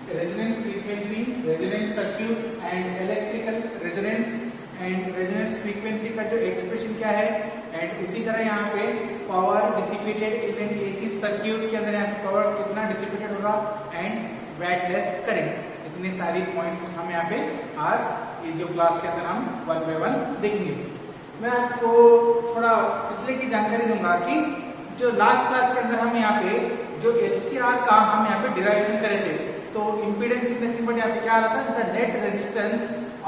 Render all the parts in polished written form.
Resonance frequency, resonance circuit and electrical resonance and resonance frequency का जो expression क्या है, एंड उसी तरह यहाँ पे power dissipated in an AC circuit के अंदर यहाँ पे पावर कितना डिसिपेटेड हो रहा एंड वेटलेस करंट। इतने सारी पॉइंट्स हम यहाँ पे आज ये जो क्लास के अंदर हम वन बाय वन देखेंगे। मैं आपको थोड़ा पिछले की जानकारी दूंगा कि जो लास्ट क्लास के अंदर हम यहाँ पे जो एलसीआर का हम यहाँ पे डिराइवेशन करे थे, तो इंपीडेंस इज नथिंग बट यहाँ पे क्या आ रहा था, the net resistance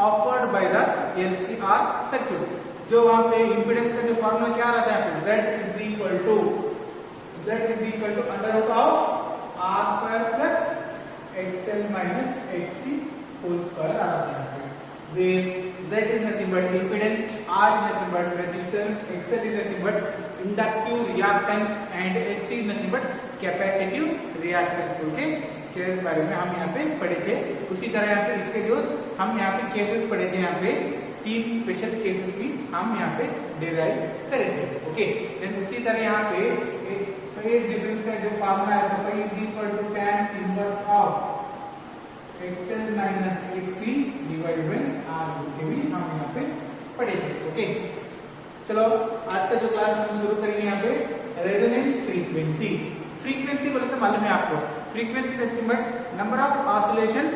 offered by the LCR circuit. जो वहां पे इंपीडेंस का जो फॉर्मूला क्या आ रहा था यहाँ पे, Z is equal to under root of R square plus XL minus XC whole square आ रहा था। where Z is nothing but impedance, R is nothing but resistance, XL is nothing but inductive reactance and XC is nothing but capacitive reactance। Okay, इसके बारे में हम यहाँ पे पढ़े थे। उसी तरह यहाँ पे इसके जो हम यहाँ पे केसेस पढ़े थे, यहाँ पे 3 स्पेशल केसेस भी हम यहाँ पे डिराइव करे थे। ओके, देन उसी तरह यहाँ पे फेज डिफरेंस का जो फार्मूला है, तो is equal to tan inverse of XL minus XC divide by R के भी हम यहाँ पे पढ़े थे। ओके, चलो आज का जो क्लास हम शुरू करेंगे यहाँ पे रेजोनेंस फ्रीक्वेंसी। फ्रीक्वेंसी बोले तो मालूम है आपको, frequency nothing but number of oscillations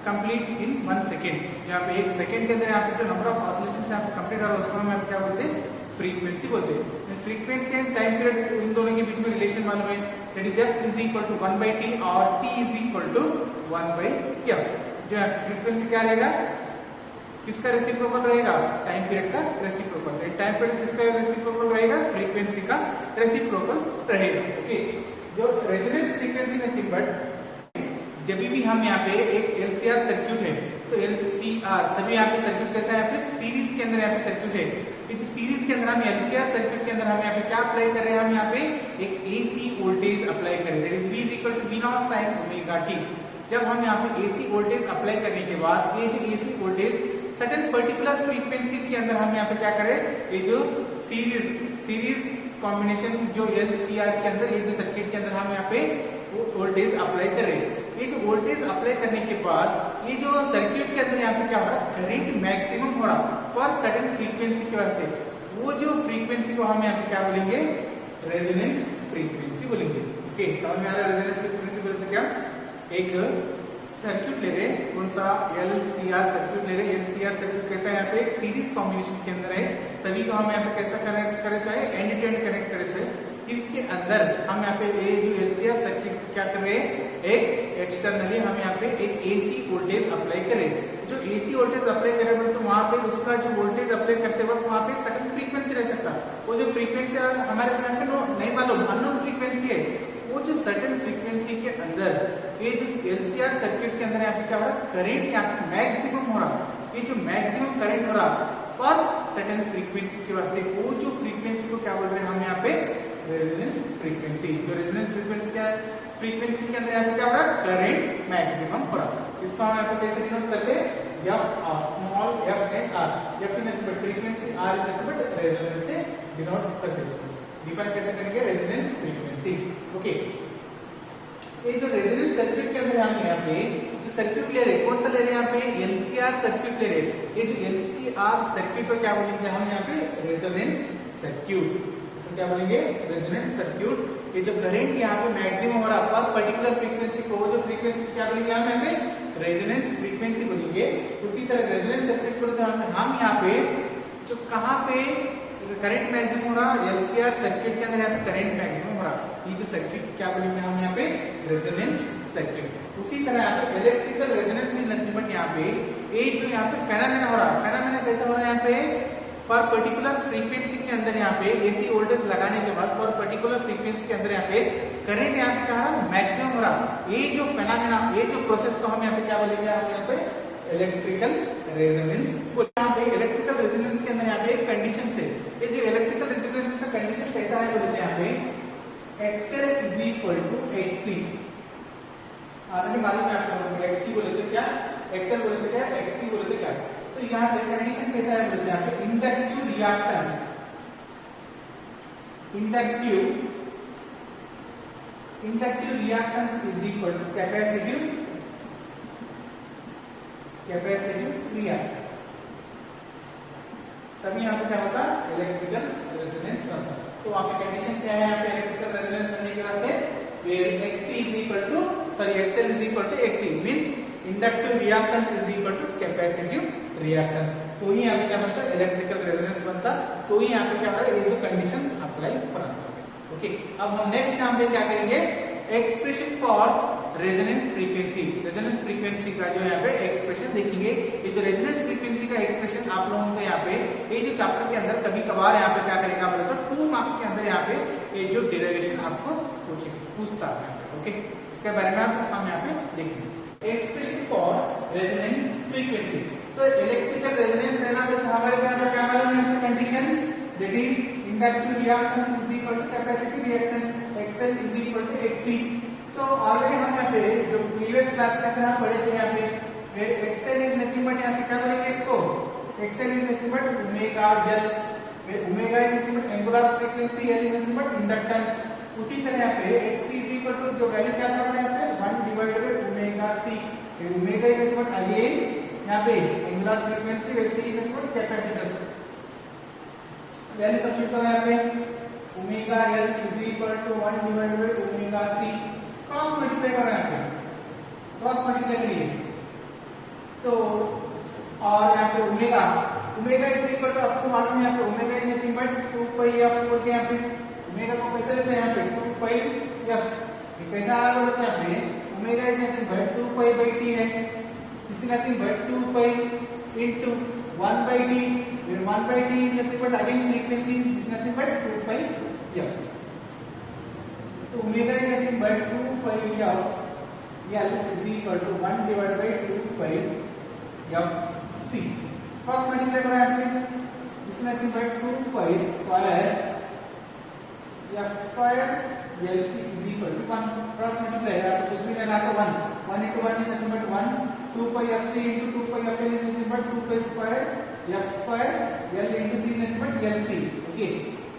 complete in 1 second. यहाँ पे 1 सेकेंड के अंदर यहाँ पे जो नंबर ऑफ ऑसिलेशंस यहाँ पे कंप्लीट हो रहा है उसको हम क्या बोलते हैं, फ्रीक्वेंसी बोलते हैं। फ्रीक्वेंसी एंड टाइम पीरियड इन दोनों के बीच में रिलेशन मालूम है, that is F is equal to 1/T और T is equal to 1/F। जो है फ्रीक्वेंसी क्या रहेगा, किसका रेसिप्रोकल रहेगा, टाइम पीरियड का रेसिप्रोकल। टाइम पीरियड किसका रेसिप्रोकल रहेगा, फ्रीक्वेंसी का रेसिप्रोकल रहेगा। ओके, जो रेजोनेंस फ्रीक्वेंसी नथिंग बट जब भी हम यहाँ पे एक एलसीआर सर्किट है, तो एलसीआर सभी यहाँ पे सर्किट कैसा है, यहाँ पे सीरीज के अंदर यहाँ पे सर्किट है। इस सीरीज के अंदर हम एलसीआर सर्किट के अंदर हम यहाँ पे क्या अप्लाई कर रहे हैं, हम यहाँ पे एक एसी वोल्टेज अप्लाई कर रहे हैं, that is V is equal to V0 sin omega t। जब हम यहाँ पे एसी वोल्टेज अप्लाई करने के बाद ये जो AC voltage certain particular frequency के अंदर हम यहाँ पे क्या करें, ये जो सीरीज कॉम्बिनेशन जो एलसीआर के अंदर ये जो सर्किट के अंदर हम यहाँ पे वोल्टेज अप्लाई कर रहे हैं। ये जो वोल्टेज अप्लाई करने के बाद ये जो सर्किट के अंदर यहाँ पे क्या हो रहा है, करंट मैक्सिमम हो रहा फॉर सर्टेन फ्रीक्वेंसी के वास्ते। वो जो फ्रीक्वेंसी को हम यहाँ पे क्या बोलेंगे, रेजोनेंस फ्रीक्वेंसी बोलेंगे। ओके, समझ में आ रहा है, रेजोनेंस फ्रीक्वेंसी बोलते क्या, एक सर्किट ले रहे, कौन सा एलसीआर सर्किट ले रहे। एलसीआर सर्किट कैसा है, यहाँ पे सीरीज कॉम्बिनेशन के अंदर है, सभी को हम यहाँ पे कैसा कनेक्ट करे से एंड टू एंड कनेक्ट करे से। इसके अंदर हम यहाँ पे ये जो एलसीआर सर्किट क्या कर रहे हैं, एक एक्सटर्नली हम यहाँ पे एक एसी वोल्टेज अप्लाई करें। जो एसी वोल्टेज अप्लाई करें तो वहां पे उसका जो वोल्टेज अप्लाई करते वक्त वहां पे एक सर्टेन फ्रीक्वेंसी रह सकता है। वो जो फ्रीक्वेंसी हमारे यहाँ पे नहीं मालूम, अननोन फ्रीक्वेंसी है। वो जो सर्टेन फ्रीक्वेंसी के अंदर ये जो एलसीआर सर्किट के अंदर यहाँ पे क्या हो रहा है, करंट यहाँ पे मैक्सिमम हो रहा। ये जो मैक्सिमम करंट हो रहा फॉर सर्टेन फ्रीक्वेंसी के वास्ते, वो जो फ्रीक्वेंसी को क्या बोल रहे हैं हम यहाँ पे, रेजोनेंस फ्रीक्वेंसी। जो रेजोनेंस फ्रीक्वेंसी क्या है, फ्रीक्वेंसी के अंदर यहाँ पे क्या हो रहा है, करंट मैक्सिमम हो रहा। इसको हम यहाँ पे कैसे डिनोट करते हैं, F small f and R। F is nothing but frequency, R is nothing but resonance से डिनोट करते हैं। डिफाइन कैसे करेंगे, रेजोनेंस फ्रीक्वेंसी। ओके, ये जो रेजोनेंस सर्किट के अंदर हम यहाँ पे जो सर्किट ले रहे, कौन सा ले रहे हैं यहाँ पे, एलसीआर सर्किट ले रहे। ये जो एलसीआर सर्किट को क्या बोलेंगे हम यहाँ पे, रेजोनेंस सर्किट। क्या बोलेंगे, रेजोनेंस सर्किट। ये जो करंट यहाँ पे मैक्सिमम हो रहा है फॉर पर्टिकुलर फ्रीक्वेंसी को, वो जो फ्रीक्वेंसी क्या बोलेंगे हम यहाँ पे, रेजोनेंस फ्रीक्वेंसी बोलेंगे। उसी तरह रेजोनेंस सर्किट को हम यहाँ पे जो कहाँ पे करंट मैक्सिमम हो रहा, एलसीआर सर्किट के अंदर यहाँ पे करंट मैक्सिमम हो रहा, ये जो सर्किट क्या बोलेंगे हम यहाँ पे, रेजोनेंस सर्किट। उसी तरह यहाँ पे electrical resonance is nothing but यहाँ पे ये जो यहाँ पे फेनोमेना हो रहा, फेनोमेना कैसा हो रहा है यहाँ पे, फॉर पर्टिकुलर फ्रीक्वेंसी के अंदर यहाँ पे एसी वोल्टेज लगाने के बाद फॉर पर्टिकुलर फ्रीक्वेंसी के अंदर यहाँ पे करंट यहाँ पे क्या हो रहा, मैक्सिमम हो रहा। ये जो फेनोमेना, ये जो प्रोसेस को हम यहाँ पे क्या बोलेंगे, हम यहाँ पे इलेक्ट्रिकल रेजोनेंस। यहाँ पे इलेक्ट्रिकल रेजोनेंस के अंदर यहाँ पे एक कंडीशन है। ये जो इलेक्ट्रिकल रेजोनेंस का कंडीशन कैसा है बोलते हैं यहाँ पे, XL is equal to XC। मालूम है आपको, XC बोले तो क्या, XL बोले तो क्या, XC बोले तो क्या। तो यहाँ पे कंडीशन कैसा है बोलते हैं यहाँ पे, inductive reactance, inductive reactance is equal to capacitive capacitive reactance. तभी यहाँ पे क्या होता है, इलेक्ट्रिकल रेजोनेंस बनता है। तो वहाँ पे कंडीशन क्या है, यहाँ पे इलेक्ट्रिकल रेजोनेंस बनने के वास्ते XL is equal to XC means inductive reactance is equal to capacitive reactance. तो ही यहाँ पे क्या बनता है, इलेक्ट्रिकल रेजोनेंस बनता। तो ही यहाँ पे क्या होगा, ये जो कंडीशंस अप्लाई कराते हैं। ओके, अब हम नेक्स्ट यहाँ पे क्या करेंगे, expression for resonance frequency. Resonance frequency का जो यहाँ पे एक्सप्रेशन देखेंगे। ये जो रेजोनेंस फ्रीक्वेंसी का एक्सप्रेशन आप लोगों को यहाँ पे ये जो चैप्टर के अंदर कभी कभार यहाँ पे क्या करेगा बोले तो 2 मार्क्स के अंदर यहाँ पे ये जो डेरिवेशन आपको पूछता है। ओके, इसके बारे में हम यहाँ पे देखेंगे। Expression for resonance frequency. तो इलेक्ट्रिकल रेजोनेंस रहना तो हमारे क्या मालूम है, conditions that is inductive reactance is equal to capacitive reactance XL is equal to XC। तो ऑलरेडी हम यहाँ पे जो प्रीवियस क्लास के अंदर हम पढ़े थे, यहाँ पे XL इज नथिंग बट यहाँ पे क्या बोलेंगे इसको, XL is nothing but omega L, omega is nothing but angular frequency, L is nothing but inductance. उसी तरह यहाँ पे XC इज इक्वल टू जो वैल्यू क्या था यहाँ पे 1 divided by omega C। Omega is nothing but again यहाँ पे angular frequency, C is nothing but capacitor. Value substitute करो यहाँ पे, omega L is equal to 1 divided by omega C। Cross multiply करो यहाँ पे, क्रॉस मल्टीप्लाई करिए तो, और यहाँ पे ओमेगा इज इक्वल टू आपको मालूम है यहाँ पे omega is nothing but 2 pi f बोल के यहाँ पे ओमेगा को कैसे लेते हैं यहाँ पे 2 पाई f। ये कैसा आ रहा है यहाँ पे, omega is nothing but 2 pi by t है, is nothing but 2 pi into 1 by t, where 1 by t is nothing but again frequency is nothing but 2 pi f. तो omega is nothing but 2 pi f L is equal to 1 divided by 2 pi f C। Cross multiply करो यहाँ पे, is nothing but 2 pi square f square L C is equal to 1। Cross multiply यहाँ पे कुछ भी लेना तो 1 into 1 is nothing but 1, 2 pi f C into 2 pi f L is nothing but 2 pi square f square L into C is nothing but L C। Okay,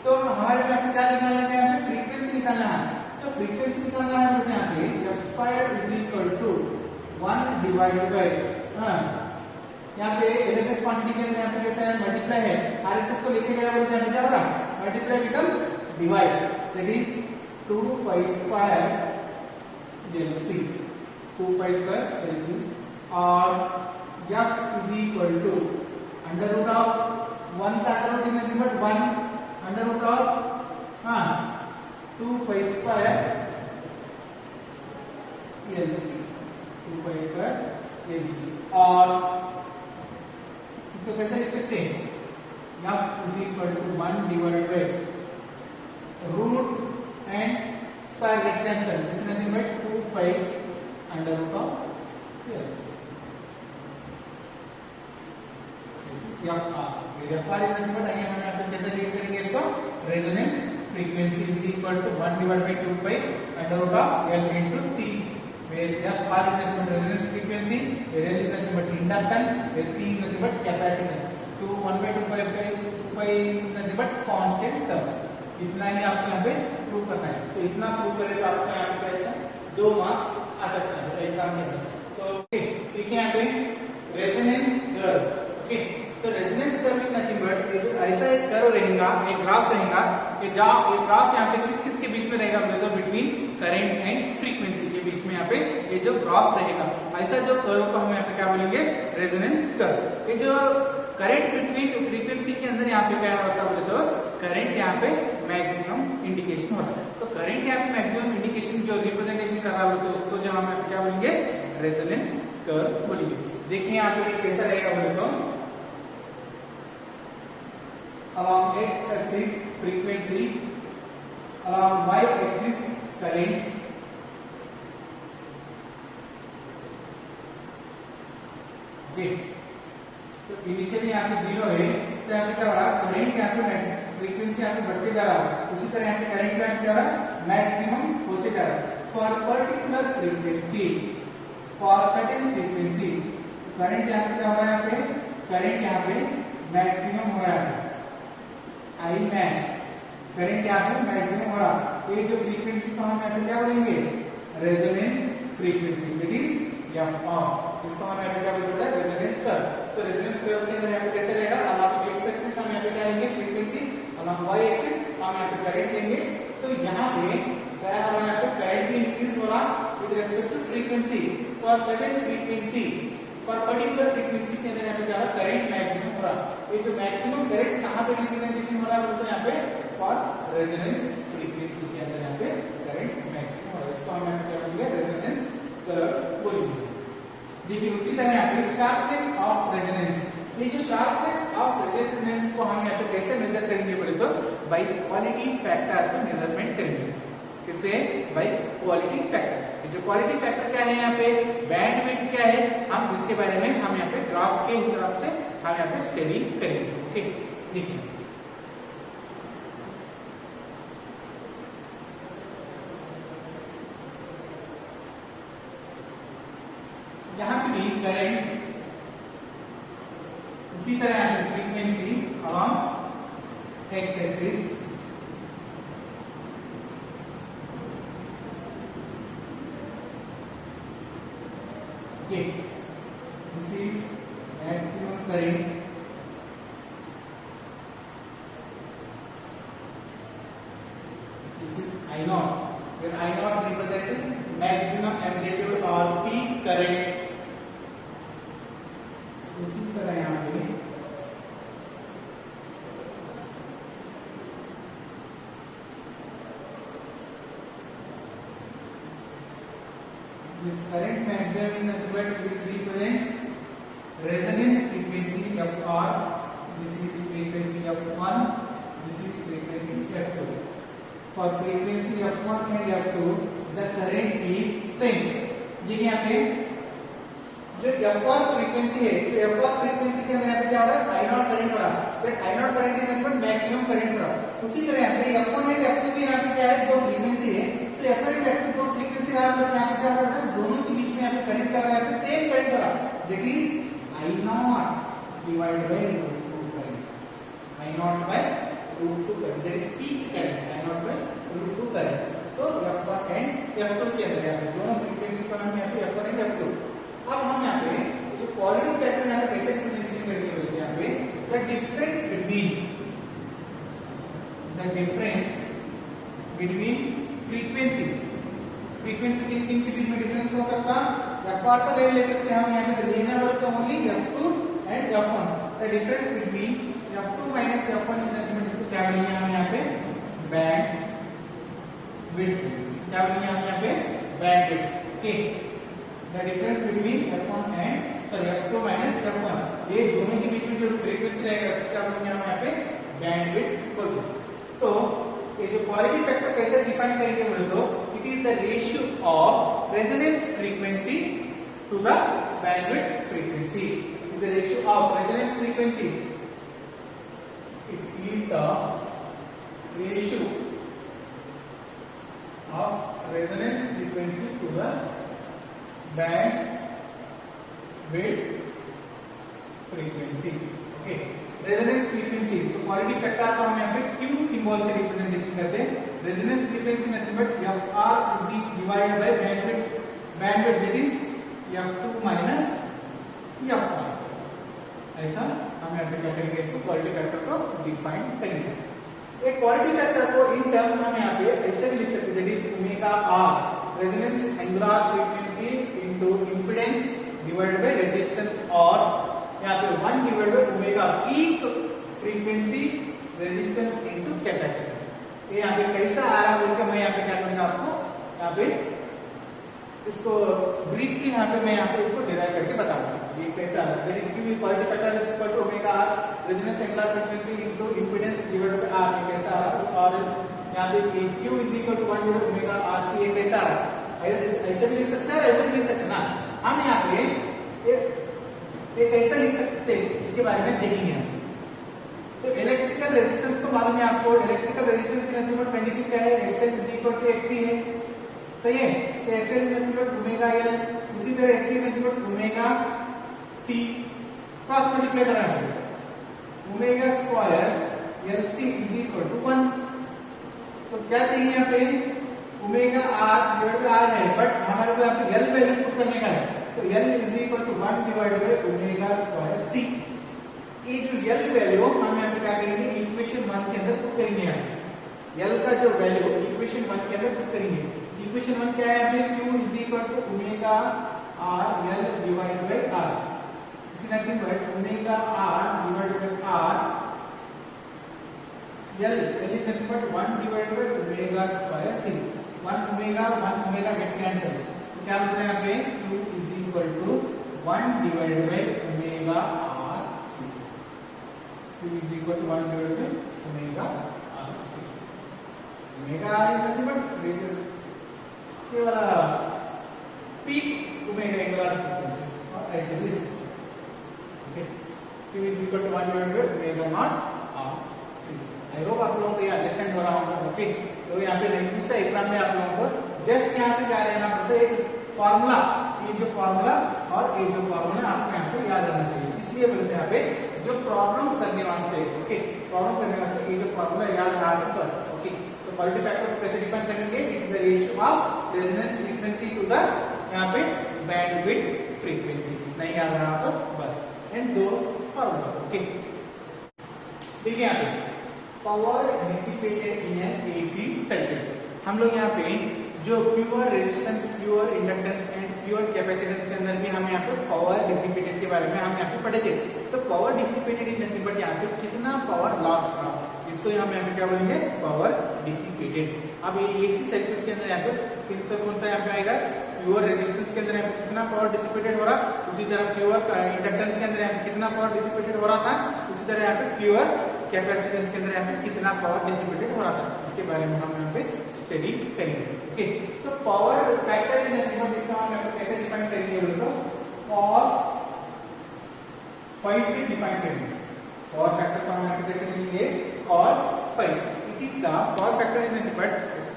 तो हमारे यहाँ पे क्या निकालना है, यहाँ पे फ्रीक्वेंसी निकालना है। तो फ्रीक्वेंसी निकालना है तो यहाँ पे f square is equal to 1 divided by यहाँ पे LHS क्वांटिटी के अंदर यहाँ पे कैसा है, मल्टीप्लाई है, RHS को लेके गया बोलते हैं क्या हो रहा, multiply becomes divide, that is 2 pi square LC, 2 pi square LC। और f is equal to under root of 1 का under root is nothing but 1 under root of 2 pi square LC, 2 pi square LC। और इसको कैसे लिख सकते हैं, f is equal to 1 divided by root and square get cancel, this is nothing but 2 pi under root of LC। F R is nothing but again हम यहाँ पे कैसे लिख करेंगे इसको, resonance frequency is equal to 1 divide by 2 pi under root of L into C, where F R is nothing but resonance frequency, where L is nothing but inductance, where C is nothing but capacitance। तो 1 by 2 pi is nothing but constant term। इतना ही आपको यहाँ पे prove करना है। तो इतना prove करें तो आपको यहाँ पे कैसा 2 मार्क्स आ सकता है एग्जाम के अंदर। तो ठीक है, यहाँ पे रेजोनेंस कर्व। ओके, तो resonance curve is nothing but ये जो ऐसा एक कर्व रहेगा, एक ग्राफ रहेगा कि जहाँ ये ग्राफ यहाँ पे किस किस के बीच में रहेगा बोले तो बिटवीन करंट एंड फ्रीक्वेंसी के बीच में यहाँ पे ये जो ग्राफ रहेगा, ऐसा जो कर्व को हम यहाँ पे क्या बोलेंगे, रेजोनेंस कर्व। ये जो करंट बिटवीन फ्रीक्वेंसी के अंदर यहाँ पे क्या होता है बोले तो करंट यहाँ पे मैक्सिमम इंडिकेशन होता है। तो करंट यहाँ पे मैक्सिमम इंडिकेशन जो रिप्रेजेंटेशन कर रहा है तो उसको जो हम क्या बोलेंगे, रेजोनेंस कर्व बोलेंगे। देखिए यहाँ पे कैसा रहेगा बोले तो along x axis frequency, along y axis current, okay. तो इनिशियली यहाँ पे 0 है, तो यहाँ पे क्या हो रहा है, करंट यहाँ पे फ्रीक्वेंसी यहाँ पे बढ़ते जा रहा है, उसी तरह यहाँ पे करंट का क्या हो रहा है, मैक्सिमम होते जा रहा है। For particular frequency, for certain frequency current यहाँ पे क्या हो रहा है, यहाँ पे करंट यहाँ पे मैक्सिमम हो रहा है, आई मैक्स करंट यहाँ पे मैक्सिमम हो रहा। ये जो फ्रीक्वेंसी को हम यहाँ पे क्या बोलेंगे, resonance frequency, that is F of, इसको हम यहाँ पे क्या बोलते हैं, रेजोनेंस कर्व। तो रेजोनेंस कर्व के अंदर यहाँ पे कैसे रहेगा, अलॉन्ग एक्स एक्सिस हम यहाँ पे क्या लेंगे, फ्रीक्वेंसी, अलॉन्ग वाई एक्सिस हम यहाँ पे करंट लेंगे। तो यहाँ पे क्या है, हमारे यहाँ पे करंट भी इंक्रीज हो रहा with respect to frequency, for certain frequency, for particular frequency के अंदर यहाँ पे क्या है, करंट मैक्सिमम हो रहा। ये जो मैक्सिमम करंट कहाँ पे रिप्रेजेंटेशन हो रहा है, बोलते हैं यहाँ पे फॉर रेजोनेंस फ्रीक्वेंसी के अंदर यहाँ पे करंट मैक्सिमम हो रहा है, इसको हम यहाँ पे क्या बोलेंगे, रेजोनेंस कर्व बोलेंगे। देखिए उसी तरह यहाँ पे शार्पनेस ऑफ रेजोनेंस, ये जो शार्पनेस ऑफ रेजोनेंस को हम यहाँ पे कैसे मेजर करेंगे बोले तो बाय क्वालिटी फैक्टर से मेजरमेंट करेंगे। किससे, बाय क्वालिटी फैक्टर। जो क्वालिटी फैक्टर क्या है यहाँ पे, बैंडविड्थ क्या है, हम इसके बारे में हम यहाँ पे ग्राफ के हिसाब से हम यहाँ पे स्टडी करेंगे। ओके, देखिए यहाँ पे भी करंट उसी तरह यहाँ पे frequency along x axis, okay, this is maximum current, this is I naught, where I naught represents maximum amplitude or peak current। उसी तरह यहाँ पे this current maximum is nothing but which represents resonance frequency Fr, this is frequency F1, this is frequency F2। for frequency F1 and F2 the current is same। ये यहाँ पे जो F1 frequency है, तो F1 फ्रीक्वेंसी के अंदर यहाँ पे क्या हो रहा है, I0 करंट हो रहा है, बट I0 करंट के अंदर मैक्सिमम करंट हो रहा है। उसी तरह यहाँ पे F1 और F2 भी यहाँ पे क्या है, दो फ्रीक्वेंसी है, तो F1 और F2 दो फ्रीक्वेंसी रहा है, यहाँ पे क्या हो रहा है, दोनों के बीच में यहाँ पे करंट क्या हो रहा है, सेम करंट हो रहा है, that is I0 divided by √2 current, I0 by √2 current, that is peak current, I0 by √2 current. तो F1 एंड F2 के अंदर यहाँ पे दोनों फ्रीक्वेंसी का हम यहाँ पे F1 एंड F2। अब हम यहाँ पे जो क्वालिटी फैक्टर यहाँ पे कैसे रिप्रेजेंटेशन करेंगे बोलते हैं, यहाँ पे द डिफरेंस बिटवीन फ्रीक्वेंसी किन के बीच में डिफरेंस हो सकता है, F का ले सकते हैं हम यहाँ पे, लेना बोले तो only F2 and F1, the difference between F2 minus F1 इसको क्या बोलेंगे हम यहाँ पे, बैंडविड्थ, क्या बोलेंगे हम यहाँ पे, bandwidth. Okay, the difference between F1 and F2 minus F1, ये दोनों के बीच में जो फ्रीक्वेंसी रहेगा उसको क्या बोलेंगे हम यहाँ पे, बैंडविड्थ बोलते हैं। तो ये जो क्वालिटी फैक्टर कैसे डिफाइन करेंगे बोले तो it is the ratio of resonance frequency to the bandwidth frequency, it is the ratio of resonance frequency, it is the ratio of resonance frequency to the bandwidth frequency. Okay, resonance frequency, तो quality factor को हम यहाँ पे Q symbol से representation करते हैं। Resonance frequency nothing but Fr is divided by bandwidth, that is F2 minus F1। ऐसा हम यहाँ पे क्या करेंगे, इसको क्वालिटी फैक्टर को डिफाइन करेंगे। एक क्वालिटी फैक्टर को इन टर्म्स हम यहाँ पे ऐसे भी लिख सकते हैं, that is omega R, resonance angular frequency into impedance divided by resistance, और यहाँ पे 1 divided by omega peak frequency resistance into capacitance. ये यहाँ पे कैसा आ रहा है बोल के मैं यहाँ पे क्या करूंगा, आपको यहाँ पे इसको ब्रीफली यहाँ पे मैं यहाँ पे इसको डिराइव करके बताऊंगा ये कैसा है। That is Q quality factor is equal to omega R resonance angular frequency into impedance divided by R, ये कैसा आ रहा है, और यहाँ पे Q is equal to 1 divided by omega R C, ये कैसा आ रहा है, ऐसे भी लिख सकते हैं और ऐसे भी लिख सकते हैं ना। हम यहाँ पे ये कैसे लिख सकते हैं इसके बारे में देखेंगे हम। तो इलेक्ट्रिकल रेजिस्टेंस तो मालूम है आपको, इलेक्ट्रिकल रेजिस्टेंस की नथिंग बट कंडीशन क्या है, XL is equal to XC है, सही है, तो XL is nothing but omega L, उसी तरह XC is nothing but omega C, cross multiply करना है, omega square LC is equal to 1। तो क्या चाहिए यहाँ पे, omega R divided by R है, बट हमारे को यहाँ पे L वैल्यू पुट करने का है, तो L is equal to 1 divided by omega square C। ये जो L वैल्यू हम यहाँ पे क्या करेंगे, इक्वेशन 1 के अंदर पुट करेंगे। यहाँ L का जो वैल्यू इक्वेशन 1 के अंदर पुट करेंगे। इक्वेशन 1 क्या है यहाँ पे, Q is equal to omega R L divided by R, is nothing but omega R divided by R, L is nothing but 1 divided by omega square C। 1 omega get cancel, तो क्या बच रहा है यहाँ पे, Q is equal to 1 divided by omega R C। Q is equal to 1 divided by omega R C। Omega is nothing but ये वाला peak omega angular frequency, और ऐसे लिख सकते हैं। Okay, Q is equal to 1 divided by omega naught R C। I hope आप लोगों को ये अंडरस्टैंड हो रहा होगा। ओके, तो यहाँ पे नहीं पूछता एग्जाम में आप लोगों को, जस्ट यहाँ पे क्या रहना पड़ता है, एक फॉर्मूला, ये जो फॉर्मूला और ये जो फॉर्मूला आपको यहाँ पे याद रहना चाहिए। इसलिए बोलते हैं यहाँ पे जो प्रॉब्लम करने वास्ते, ओके, प्रॉब्लम करने वास्ते ये जो फॉर्मूला याद रहा है बस। ओके, तो क्वालिटी फैक्टर को कैसे डिफाइन करेंगे, it is the ratio of resonance frequency to the यहाँ पे बैंडविड्थ फ्रीक्वेंसी। नहीं याद रहा तो बस, एंड दो फॉर्मूला। ओके, देखिए यहाँ पे power dissipated in an AC circuit. हम लोग यहाँ पे जो pure resistance, pure inductance and pure capacitance के अंदर भी हम यहाँ पे पावर डिसिपेटेड के बारे में हम यहाँ पे पढ़े थे। तो power dissipated is nothing but यहाँ पे कितना पावर लॉस हुआ, इसको हम यहाँ पे क्या बोलेंगे, पावर डिसिपेटेड। अब ये एसी सर्किट के अंदर यहाँ पे कौन सा यहाँ पे आएगा, प्योर रेजिस्टेंस के अंदर यहाँ पे कितना पावर डिसिपेटेड हो रहा, उसी तरह प्योर इंडक्टेंस के अंदर यहाँ पे कितना पावर डिसिपेटेड हो रहा था, उसी तरह यहाँ पे प्योर कैपेसिटेंस के अंदर यहाँ पे कितना पावर डिसिपेटेड हो रहा था, इसके बारे में हम यहाँ पे स्टडी करेंगे। ओके, तो power factor is nothing but, इसका हम यहाँ पे कैसे डिफाइन करेंगे बोलो, cos phi से डिफाइन करेंगे। पावर फैक्टर को हम यहाँ पे कैसे लिखेंगे, cos phi। It is the power factor is nothing but,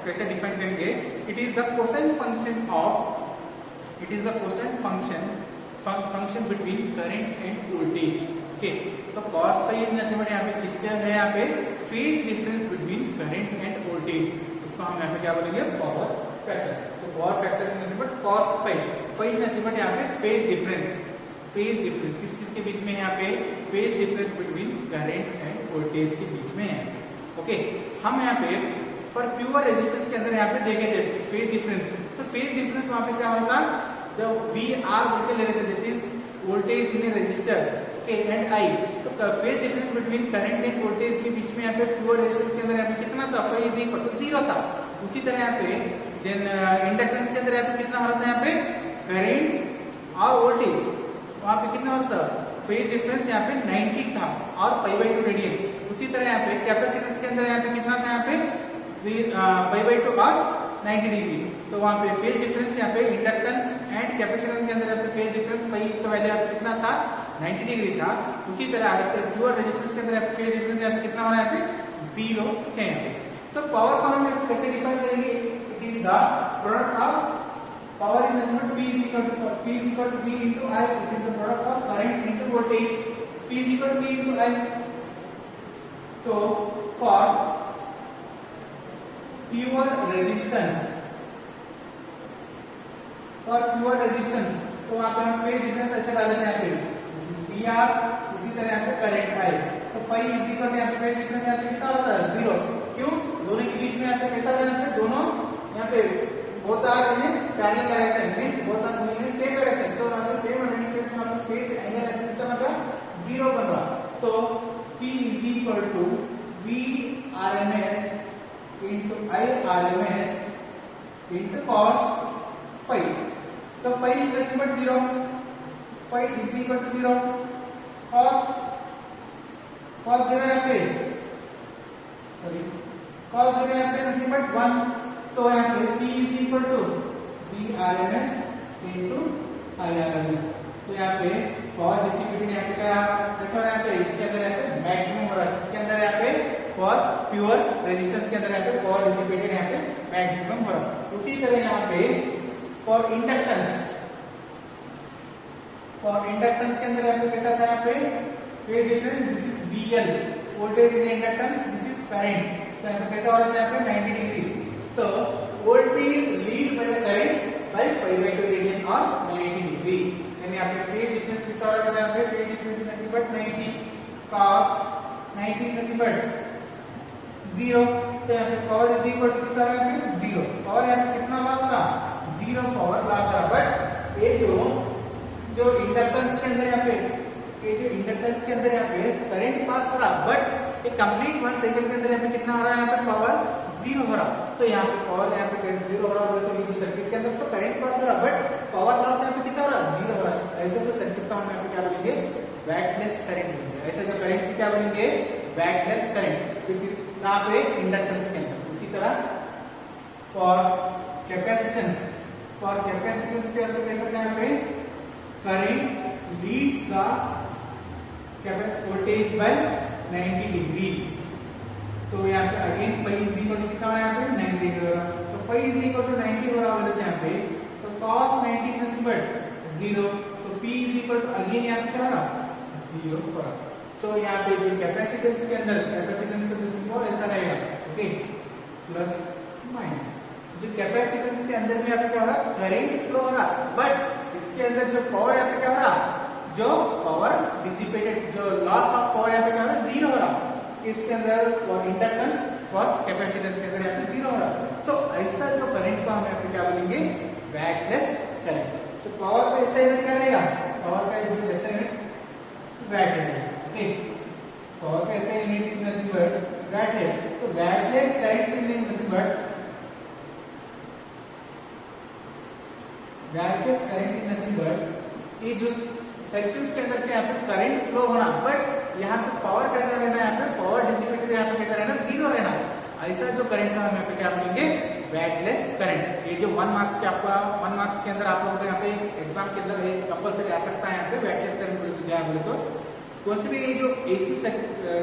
कैसे डिफाइन करेंगे, it is the cosine function of, it is the cosine function between current and voltage. Okay, तो cos phi is nothing but यहाँ पे किसका है, यहाँ पे phase difference between current and voltage, इसको हम यहाँ पे क्या बोलेंगे, पावर फैक्टर। तो power factor is nothing but cos phi, phi is nothing but यहाँ पे फेज डिफरेंस, फेज डिफरेंस किस किस के बीच में, यहाँ पे phase difference between current and voltage के बीच में है। ओके, हम यहाँ पे फॉर प्योर रेजिस्टेंस के अंदर यहाँ पे देखे थे फेज डिफरेंस, तो फेज डिफरेंस वहां पे क्या होता, जब वी आर बोल के ले रहे थे, that is voltage in a resistor, okay, and I, तो phase difference between current and voltage के बीच में यहाँ पे प्योर रेजिस्टेंस के अंदर यहाँ पे कितना था, phi इज इक्वल टू 0 था। उसी तरह यहाँ पे इंडक्टेंस के अंदर यहाँ पे कितना हो रहा था, यहाँ पे करंट और वोल्टेज वहां पे कितना होता था, फेज डिफरेंस यहाँ पे 90 था और π/2 रेडियन। उसी तरह यहाँ पे कैपेसिटेंस के अंदर यहाँ पे कितना था, यहाँ पे π/2 और 90 डिग्री। तो वहां पे फेज डिफरेंस यहाँ पे इंडक्टेंस एंड कैपेसिटेंस के अंदर यहाँ पे फेज डिफरेंस phi का वैल्यू यहाँ पे कितना था, 90 डिग्री था। उसी तरह अगर से प्योर रेजिस्टेंस के अंदर यहाँ पे फेज डिफरेंस यहाँ पे कितना हो रहा है, यहाँ पे 0 है। तो पावर को हम कैसे डिफाइन करेंगे, it is the product of power is nothing but P is equal to V into I. It is the product of current into voltage. P is equal to V into I. So for pure resistance, तो वहाँ पे हम phase difference ऐसे डाल देते हैं, यहाँ पे VR, उसी तरह यहाँ पे करंट I, तो phi is equal to यहाँ पे फेज डिफरेंस यहाँ पे कितना होता है, 0। क्यों, दोनों के बीच में यहाँ पे कैसा रहना है, दोनों यहाँ पे both are in a parallel direction, means both are moving in same direction, तो यहाँ पे सेम केस में आपको फेज एंगल कितना बन रहा, 0 बन रहा। तो P is equal to V RMS into I RMS into cos phi। तो phi is nothing but 0, phi is equal to 0, cos 0 यहाँ पे, सॉरी cos 0 यहाँ पे nothing but 1, तो यहाँ पे P is equal to V RMS into I RMS। तो यहाँ पे पावर डिसिपेटेड यहाँ पे क्या कैसा हो रहा है, यहाँ पे इसके अंदर यहाँ पे मैक्सिमम हो रहा है, इसके अंदर यहाँ पे फॉर प्योर रेजिस्टेंस के अंदर यहाँ पे पावर डिसिपेटेड यहाँ पे मैक्सिमम हो रहा है। उसी तरह यहाँ पे फॉर इंडक्टेंस के अंदर यहाँ पे कैसा था, यहाँ पे phase difference, this is VL, voltage in inductance, this is current, तो यहाँ पे कैसा हो रहा है, यहाँ पे 90 डिग्री। तो voltage lead by the current by π/2 radian or 90 degree। यहाँ पे फेज डिफरेंस कितना हो रहा है, यहाँ पे phase difference is nothing but 90 cos 90 is nothing but 0। तो यहाँ पे पावर इज इक्वल टू कितना है, यहाँ पे 0। पावर यहाँ पे कितना लॉस हो रहा, 0 पावर लॉस हो रहा। बट ये जो इंडक्टेंस के अंदर यहाँ पे, ये जो इंडक्टेंस के अंदर यहाँ पे करंट पास हो रहा, बट ये कंप्लीट 1 सेकंड के अंदर यहाँ पे कितना हो रहा है, यहाँ पे पावर 0 हो रहा। तो यहाँ पे पावर यहाँ पे कैसे 0 हो रहा है, तो ये जो सर्किट के अंदर तो करंट पास हो रहा, बट पावर लॉस यहाँ पे कितना हो रहा, 0 हो रहा है। ऐसे जो सर्किट का हम यहाँ पे क्या बोलेंगे, वैटलेस करंट बोलेंगे। ऐसे जो करंट की क्या बोलेंगे, वैटलेस करंट, यहाँ पे इंडक्टेंस के अंदर। उसी तरह फॉर कैपेसिटेंस के वास्ते कैसा क्या है, current leads the voltage by 90 degree. तो यहाँ पे again phi is equal to कितना हो रहा है, यहाँ पे 90 डिग्री हो रहा। तो phi इज इक्वल टू 90 हो रहा बोले तो यहाँ पे, तो cos 90 इज नथिंग बट 0। तो p is equal to again यहाँ पे क्या हो रहा, 0 हो रहा। तो यहाँ पे जो कैपेसिटेंस के अंदर, कैपेसिटेंस का जो सिंबल ऐसा रहेगा, ओके, प्लस माइनस। जो कैपेसिटेंस के अंदर में यहाँ पे क्या हो रहा, करंट फ्लो हो रहा, बट इसके अंदर जो पावर यहाँ पे क्या हो रहा, जो पावर डिसिपेटेड, जो लॉस ऑफ पावर यहाँ पे क्या हो रहा, 0 हो रहा। इसके अंदर फॉर इंडक्टेंस, फॉर कैपेसिटेंस के अंदर यहाँ पे 0 हो रहा। तो ऐसा जो करंट को हम यहाँ पे क्या बोलेंगे, वैटलेस करंट। तो पावर का ऐसा यूनिट क्या रहेगा, पावर का जो ऐसा यूनिट वैट है, ओके। पावर का ऐसा unit is nothing but watt है। तो wattless current is nothing but, wattless current is nothing but, ये जो सर्किट के अंदर से यहाँ पे करंट फ्लो होना, बट यहाँ पे पावर कैसा रहना, यहाँ पे पावर डिसिपेटेड यहाँ पे कैसा रहना, 0 रहना। ऐसा जो करंट का हम यहाँ पे क्या बोलेंगे, वैटलेस करंट। ये जो 1 मार्क्स के आपका 1 मार्क्स के अंदर आप लोगों को यहाँ पे एग्जाम के अंदर एक कंपलसरी आ सकता है, यहाँ पे वैटलेस करंट बोले तो क्या बोले तो, कौन सी भी ये जो एसी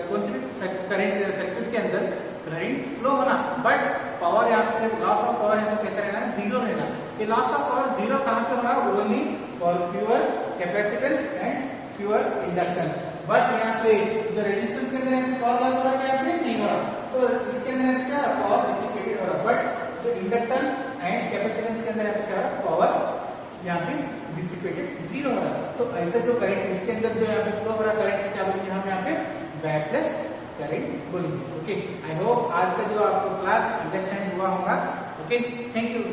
कौन सी भी करंट सर्किट के अंदर करंट फ्लो होना, बट पावर यहाँ पे लॉस ऑफ पावर यहाँ पे कैसा रहना, 0 रहना। ये लॉस ऑफ पावर 0 कहाँ पे हो रहा है, only for pure capacitance and pure inductance. But यहाँ पे जो रेजिस्टेंस के अंदर पावर लॉस हो रहा है, यहाँ पे नहीं हो रहा। तो इसके अंदर क्या पावर डिसिपेटेड हो रहा, बट जो इंडक्टेंस एंड कैपेसिटेंस के अंदर क्या हो रहा, पावर यहाँ पे डिसिपेटेड 0 हो रहा है। तो ऐसा जो करंट इसके अंदर जो यहाँ पे फ्लो हो रहा है करंट, क्या बोलेंगे हम यहाँ पे, वैटलेस करंट बोलेंगे। ओके, आई होप आज का जो आपको क्लास अंडरस्टैंड हुआ होगा। Okay, thank you.